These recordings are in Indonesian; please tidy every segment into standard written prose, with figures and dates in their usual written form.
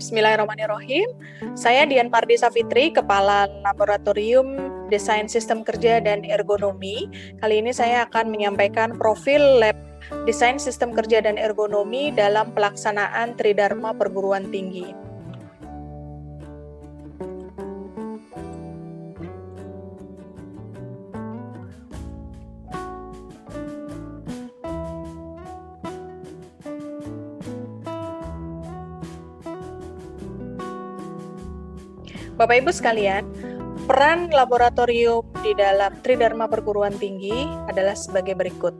Bismillahirrahmanirrahim. Saya Dian Pardisa Fitri, Kepala Laboratorium Desain Sistem Kerja dan Ergonomi. Kali ini saya akan menyampaikan profil Lab Desain Sistem Kerja dan Ergonomi dalam pelaksanaan Tridharma Perguruan Tinggi. Bapak Ibu sekalian, peran laboratorium di dalam Tridharma Perguruan Tinggi adalah sebagai berikut.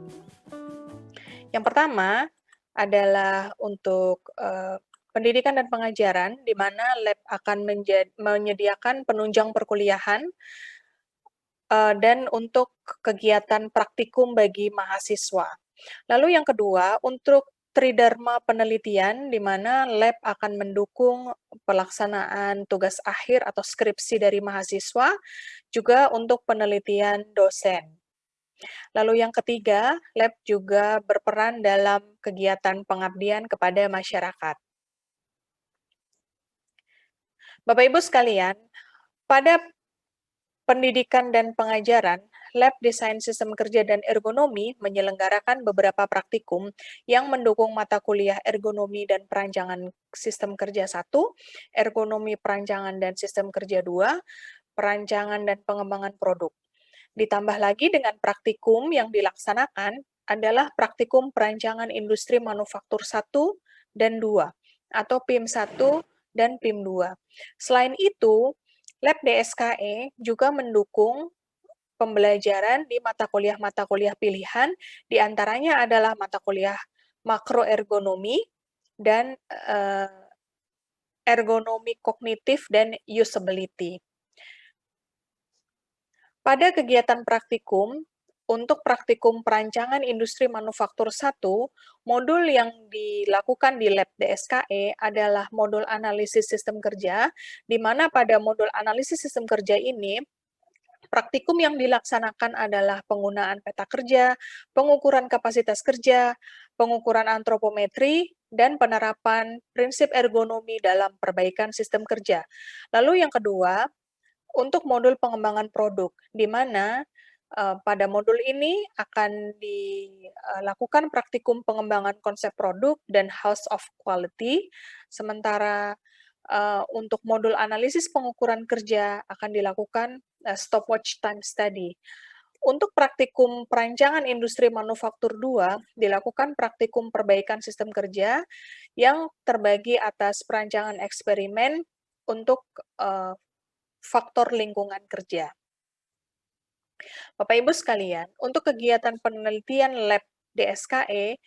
Yang pertama adalah untuk pendidikan dan pengajaran, di mana lab akan menyediakan penunjang perkuliahan dan untuk kegiatan praktikum bagi mahasiswa. Lalu yang kedua, untuk Tridharma penelitian, di mana lab akan mendukung pelaksanaan tugas akhir atau skripsi dari mahasiswa, juga untuk penelitian dosen. Lalu yang ketiga, lab juga berperan dalam kegiatan pengabdian kepada masyarakat. Bapak Ibu sekalian, pada pendidikan dan pengajaran, Lab Desain Sistem Kerja dan Ergonomi menyelenggarakan beberapa praktikum yang mendukung mata kuliah Ergonomi dan Perancangan Sistem Kerja 1, Ergonomi Perancangan dan Sistem Kerja 2, Perancangan dan Pengembangan Produk. Ditambah lagi dengan praktikum yang dilaksanakan adalah praktikum Perancangan Industri Manufaktur 1 dan 2, atau PIM 1 dan PIM 2. Selain itu, Lab DSKE juga mendukung pembelajaran di mata kuliah pilihan, diantaranya adalah mata kuliah makroergonomi dan ergonomi kognitif dan usability. Pada kegiatan praktikum, untuk praktikum perancangan industri manufaktur 1, modul yang dilakukan di Lab DSKE adalah modul analisis sistem kerja, di mana pada modul analisis sistem kerja ini, praktikum yang dilaksanakan adalah penggunaan peta kerja, pengukuran kapasitas kerja, pengukuran antropometri, dan penerapan prinsip ergonomi dalam perbaikan sistem kerja. Lalu yang kedua, untuk modul pengembangan produk, di mana pada modul ini akan dilakukan praktikum pengembangan konsep produk dan House of Quality, sementara untuk modul analisis pengukuran kerja akan dilakukan stopwatch time study. Untuk praktikum perancangan industri manufaktur 2, dilakukan praktikum perbaikan sistem kerja yang terbagi atas perancangan eksperimen untuk faktor lingkungan kerja. Bapak Ibu sekalian, untuk kegiatan penelitian Lab DSKE,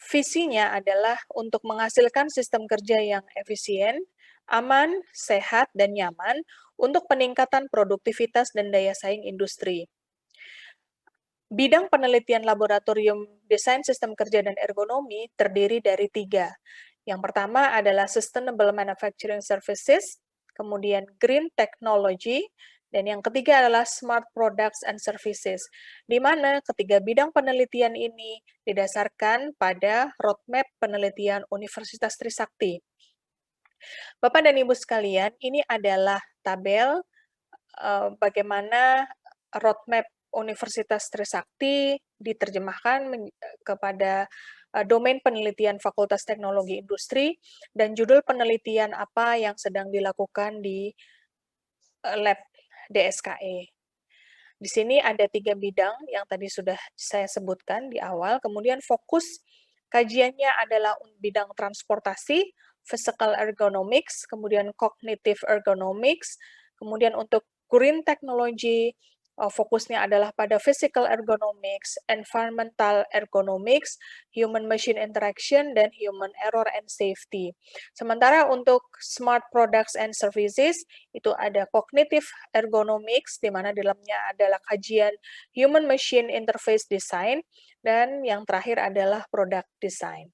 visinya adalah untuk menghasilkan sistem kerja yang efisien, aman, sehat, dan nyaman untuk peningkatan produktivitas dan daya saing industri. Bidang penelitian laboratorium desain sistem kerja dan ergonomi terdiri dari 3. Yang pertama adalah Sustainable Manufacturing Services, kemudian Green Technology, dan yang ketiga adalah Smart Products and Services, di mana ketiga bidang penelitian ini didasarkan pada roadmap penelitian Universitas Trisakti. Bapak dan Ibu sekalian, ini adalah tabel bagaimana roadmap Universitas Trisakti diterjemahkan kepada domain penelitian Fakultas Teknologi Industri, dan judul penelitian apa yang sedang dilakukan di Lab DSKE. Di sini ada 3 bidang yang tadi sudah saya sebutkan di awal, kemudian fokus kajiannya adalah bidang transportasi, physical ergonomics, kemudian cognitive ergonomics, kemudian untuk green technology, fokusnya adalah pada physical ergonomics, environmental ergonomics, human machine interaction, dan human error and safety. Sementara untuk smart products and services, itu ada cognitive ergonomics, di mana di dalamnya adalah kajian human machine interface design, dan yang terakhir adalah product design.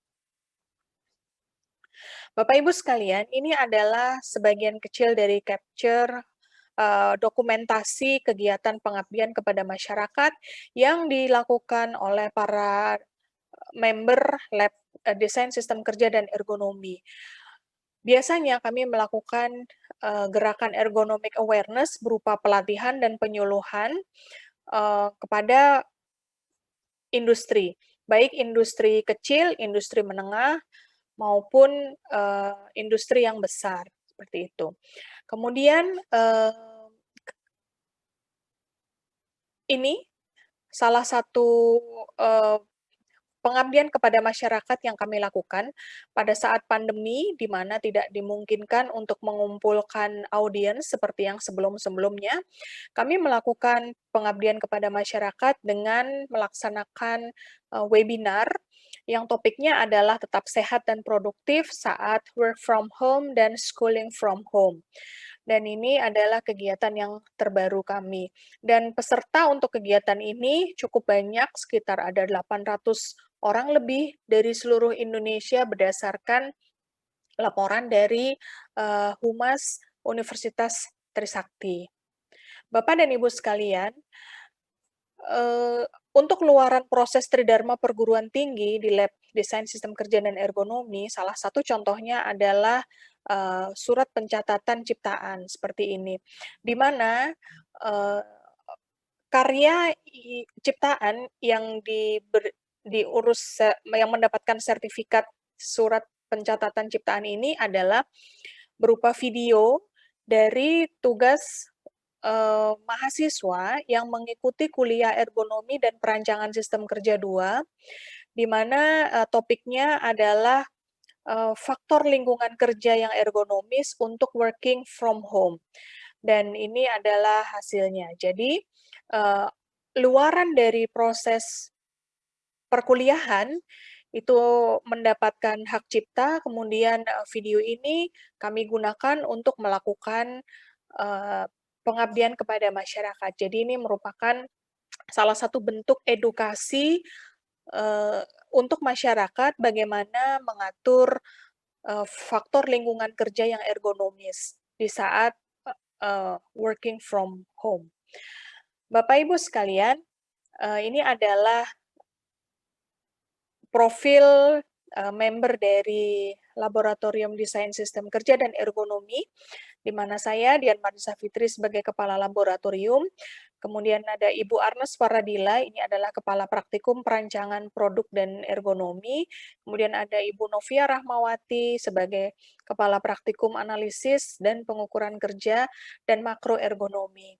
Bapak Ibu sekalian, ini adalah sebagian kecil dari capture dokumentasi kegiatan pengabdian kepada masyarakat yang dilakukan oleh para member Lab desain sistem kerja dan ergonomi. Biasanya kami melakukan gerakan ergonomic awareness berupa pelatihan dan penyuluhan kepada industri, baik industri kecil, industri menengah, maupun industri yang besar, seperti itu. Kemudian ini salah satu pengabdian kepada masyarakat yang kami lakukan pada saat pandemi, di mana tidak dimungkinkan untuk mengumpulkan audiens seperti yang sebelum-sebelumnya. Kami melakukan pengabdian kepada masyarakat dengan melaksanakan webinar yang topiknya adalah tetap sehat dan produktif saat work from home dan schooling from home. Dan ini adalah kegiatan yang terbaru kami. Dan peserta untuk kegiatan ini cukup banyak, sekitar ada 800 orang lebih dari seluruh Indonesia berdasarkan laporan dari Humas Universitas Trisakti. Bapak dan Ibu sekalian, untuk luaran proses Tridharma perguruan tinggi di Lab Desain Sistem Kerja dan Ergonomi, salah satu contohnya adalah surat pencatatan ciptaan seperti ini, di mana karya ciptaan yang yang mendapatkan sertifikat surat pencatatan ciptaan ini adalah berupa video dari tugas mahasiswa yang mengikuti kuliah ergonomi dan perancangan sistem kerja 2, di mana topiknya adalah faktor lingkungan kerja yang ergonomis untuk working from home. Dan ini adalah hasilnya. Jadi, luaran dari proses perkuliahan itu mendapatkan hak cipta, kemudian video ini kami gunakan untuk melakukan pengabdian kepada masyarakat. Jadi ini merupakan salah satu bentuk edukasi untuk masyarakat bagaimana mengatur faktor lingkungan kerja yang ergonomis di saat working from home. Bapak Ibu sekalian, ini adalah profil member dari Laboratorium Desain Sistem Kerja dan Ergonomi, di mana saya, Dian Marisa Fitri, sebagai Kepala Laboratorium. Kemudian ada Ibu Arnes Faradila, ini adalah Kepala Praktikum Perancangan Produk dan Ergonomi. Kemudian ada Ibu Novia Rahmawati sebagai Kepala Praktikum Analisis dan Pengukuran Kerja dan Makroergonomi.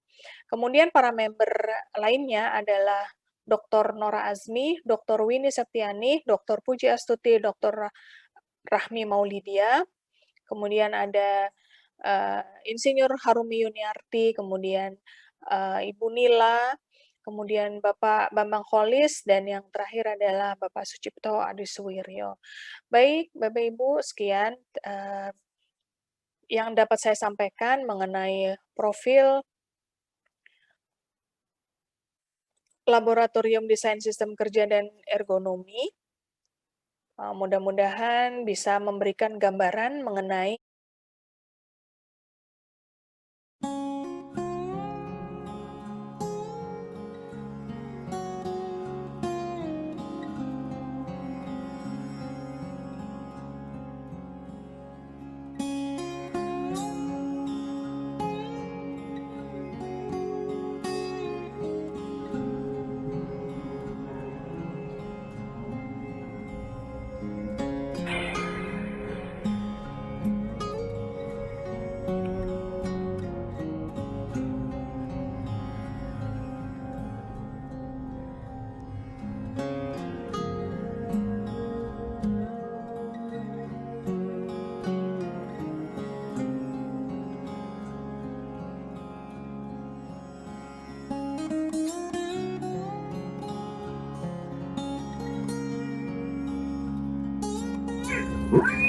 Kemudian para member lainnya adalah Dr. Nora Azmi, Dr. Winnie Septiani, Dr. Puji Astuti, Dr. Rahmi Maulidia, kemudian ada Insinyur Harumi Yuniarti, kemudian Ibu Nila, kemudian Bapak Bambang Kholis, dan yang terakhir adalah Bapak Sucipto Adisuwiryo. Baik, Bapak Ibu, sekian yang dapat saya sampaikan mengenai profil Laboratorium Desain Sistem Kerja dan Ergonomi. Mudah-mudahan bisa memberikan gambaran mengenai Woo!